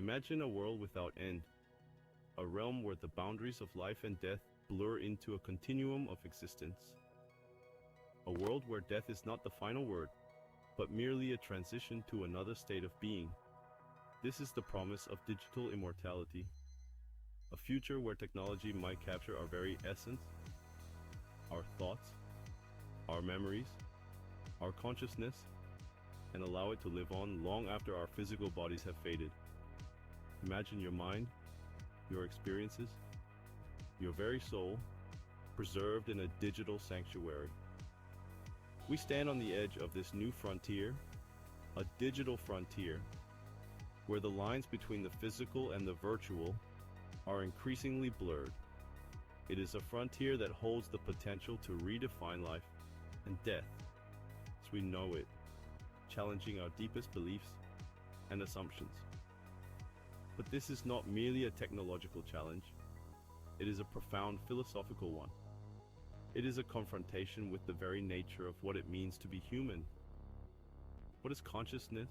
Imagine a world without end, a realm where the boundaries of life and death blur into a continuum of existence. A world where death is not the final word, but merely a transition to another state of being. This is the promise of digital immortality, a future where technology might capture our very essence, our thoughts, our memories, our consciousness, and allow it to live on long after our physical bodies have faded. Imagine your mind, your experiences, your very soul, preserved in a digital sanctuary. We stand on the edge of this new frontier, a digital frontier, where the lines between the physical and the virtual are increasingly blurred. It is a frontier that holds the potential to redefine life and death as we know it, challenging our deepest beliefs and assumptions. But this is not merely a technological challenge. It is a profound philosophical one. It is a confrontation with the very nature of what it means to be human. What is consciousness?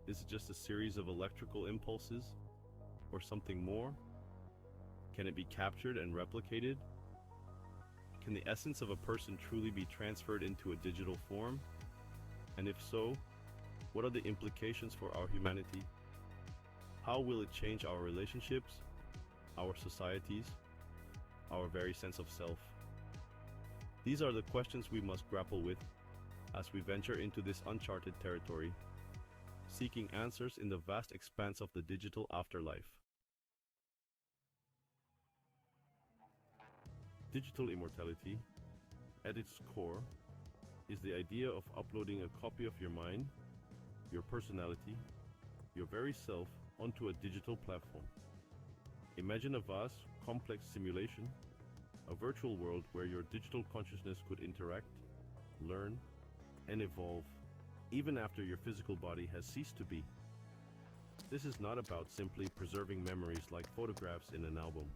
Is it just a series of electrical impulses, or something more? Can it be captured and replicated? Can the essence of a person truly be transferred into a digital form? And if so, what are the implications for our humanity? How will it change our relationships, our societies, our very sense of self? These are the questions we must grapple with as we venture into this uncharted territory, seeking answers in the vast expanse of the digital afterlife. Digital immortality, at its core, is the idea of uploading a copy of your mind, your personality, your very self onto a digital platform. Imagine a vast, complex simulation, a virtual world where your digital consciousness could interact, learn, and evolve, even after your physical body has ceased to be. This is not about simply preserving memories like photographs in an album.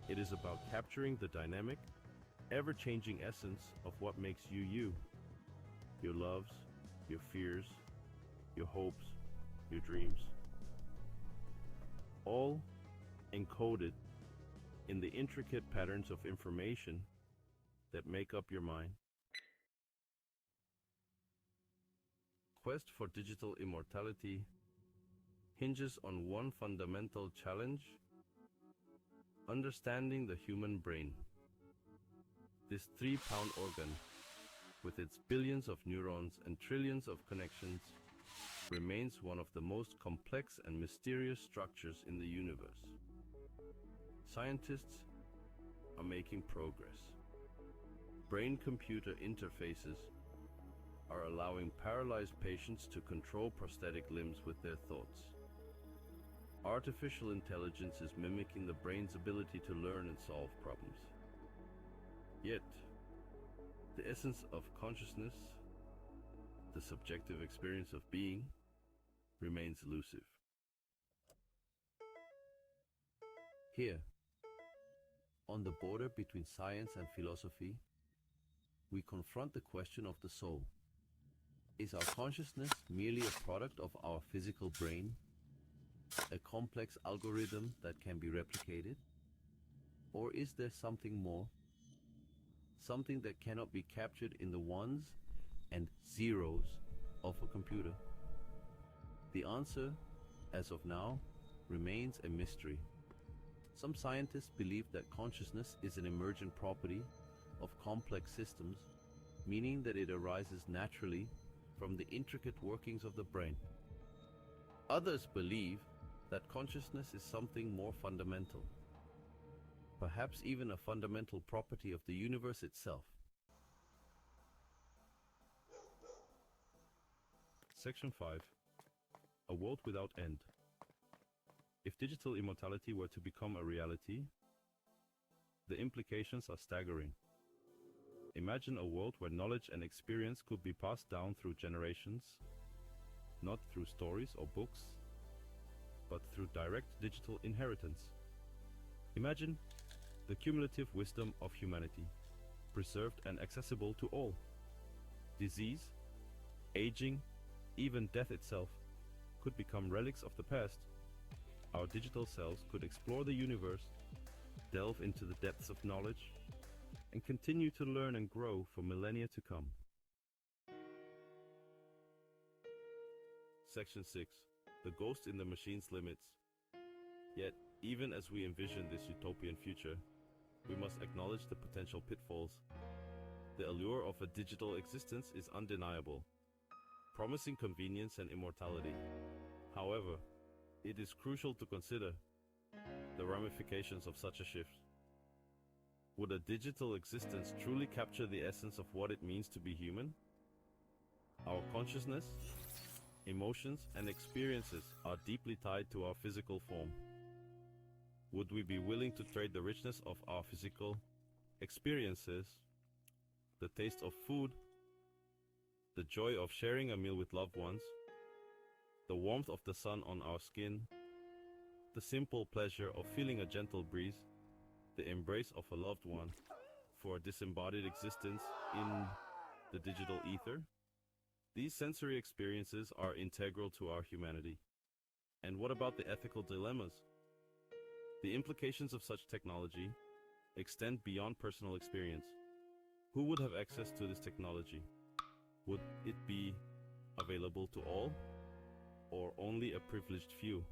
It is about capturing the dynamic, ever-changing essence of what makes you you. Your loves, your fears, your hopes, your dreams. All encoded in the intricate patterns of information that make up your mind. Quest for digital immortality hinges on one fundamental challenge: understanding the human brain. This 3-pound organ, with its billions of neurons and trillions of connections, remains one of the most complex and mysterious structures in the universe. Scientists are making progress. Brain-computer interfaces are allowing paralyzed patients to control prosthetic limbs with their thoughts. Artificial intelligence is mimicking the brain's ability to learn and solve problems. Yet, the essence of consciousness, the subjective experience of being, remains elusive. Here, on the border between science and philosophy, we confront the question of the soul. Is our consciousness merely a product of our physical brain, a complex algorithm that can be replicated? Or is there something more? Something that cannot be captured in the ones and zeros of a computer? The answer, as of now, remains a mystery. Some scientists believe that consciousness is an emergent property of complex systems, meaning that it arises naturally from the intricate workings of the brain. Others believe that consciousness is something more fundamental, perhaps even a fundamental property of the universe itself. Section 5. A world without end. If digital immortality were to become a reality, the implications are staggering. Imagine a world where knowledge and experience could be passed down through generations, not through stories or books, but through direct digital inheritance. Imagine the cumulative wisdom of humanity, preserved and accessible to all. Disease, aging, even death itself could become relics of the past, our digital selves could explore the universe, delve into the depths of knowledge, and continue to learn and grow for millennia to come. Section 6. The Ghost in the Machine's Limits. Yet, even as we envision this utopian future, we must acknowledge the potential pitfalls. The allure of a digital existence is undeniable, promising convenience and immortality. However, it is crucial to consider the ramifications of such a shift. Would a digital existence truly capture the essence of what it means to be human? Our consciousness, emotions, and experiences are deeply tied to our physical form. Would we be willing to trade the richness of our physical experiences, the taste of food, the joy of sharing a meal with loved ones, the warmth of the sun on our skin, the simple pleasure of feeling a gentle breeze, the embrace of a loved one, for a disembodied existence in the digital ether? These sensory experiences are integral to our humanity. And what about the ethical dilemmas? The implications of such technology extend beyond personal experience. Who would have access to this technology? Would it be available to all, or only a privileged few?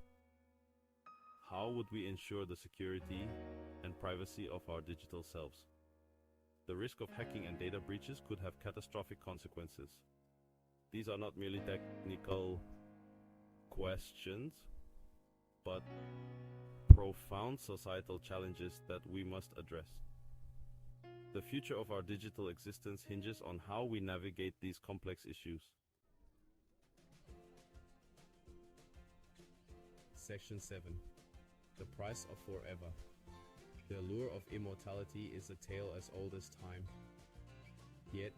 How would we ensure the security and privacy of our digital selves? The risk of hacking and data breaches could have catastrophic consequences. These are not merely technical questions, but profound societal challenges that we must address. The future of our digital existence hinges on how we navigate these complex issues. Section 7. The Price of Forever. The allure of immortality is a tale as old as time. Yet,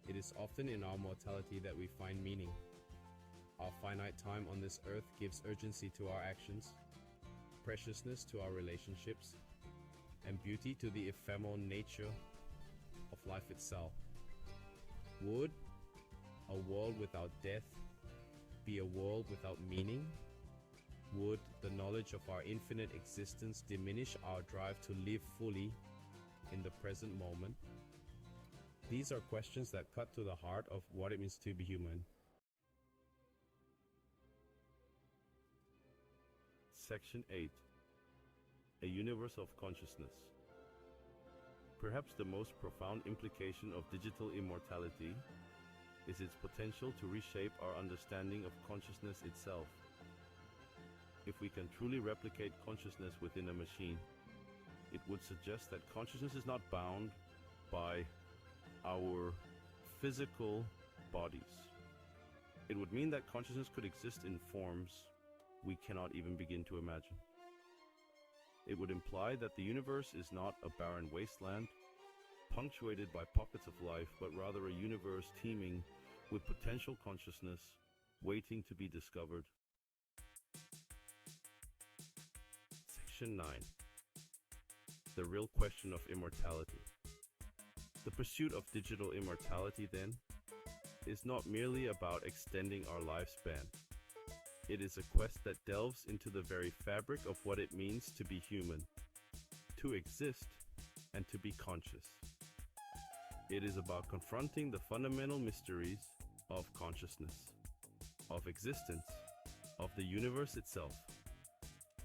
it is often in our mortality that we find meaning. Our finite time on this earth gives urgency to our actions, preciousness to our relationships, and beauty to the ephemeral nature of life itself. Would a world without death be a world without meaning? Would the knowledge of our infinite existence diminish our drive to live fully in the present moment? These are questions that cut to the heart of what it means to be human. Section 8. A Universe of Consciousness. Perhaps the most profound implication of digital immortality is its potential to reshape our understanding of consciousness itself. If we can truly replicate consciousness within a machine, it would suggest that consciousness is not bound by our physical bodies. It would mean that consciousness could exist in forms we cannot even begin to imagine. It would imply that the universe is not a barren wasteland, punctuated by pockets of life, but rather a universe teeming with potential consciousness waiting to be discovered. Section 9. The real question of immortality. The pursuit of digital immortality, then, is not merely about extending our lifespan. It is a quest that delves into the very fabric of what it means to be human, to exist, and to be conscious. It is about confronting the fundamental mysteries of consciousness, of existence, of the universe itself.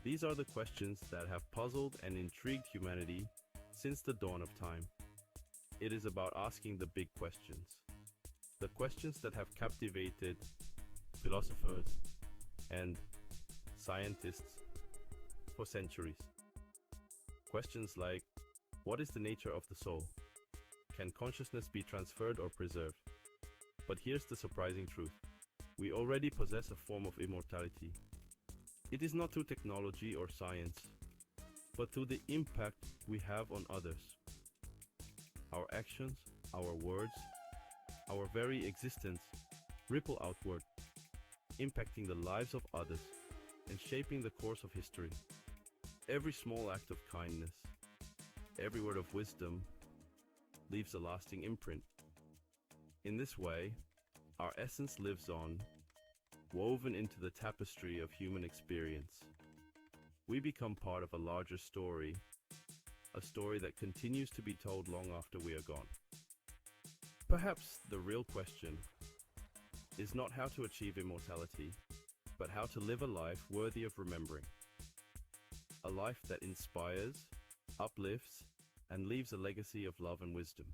These are the questions that have puzzled and intrigued humanity since the dawn of time. It is about asking the big questions, the questions that have captivated philosophers and scientists for centuries. Questions like, what is the nature of the soul? Can consciousness be transferred or preserved? But here's the surprising truth. We already possess a form of immortality. It is not through technology or science, but through the impact we have on others. Our actions, our words, our very existence ripple outward, impacting the lives of others and shaping the course of history. Every small act of kindness, every word of wisdom leaves a lasting imprint. In this way, our essence lives on, woven into the tapestry of human experience. We become part of a larger story, a story that continues to be told long after we are gone. Perhaps the real question is not how to achieve immortality, but how to live a life worthy of remembering. A life that inspires, uplifts, and leaves a legacy of love and wisdom.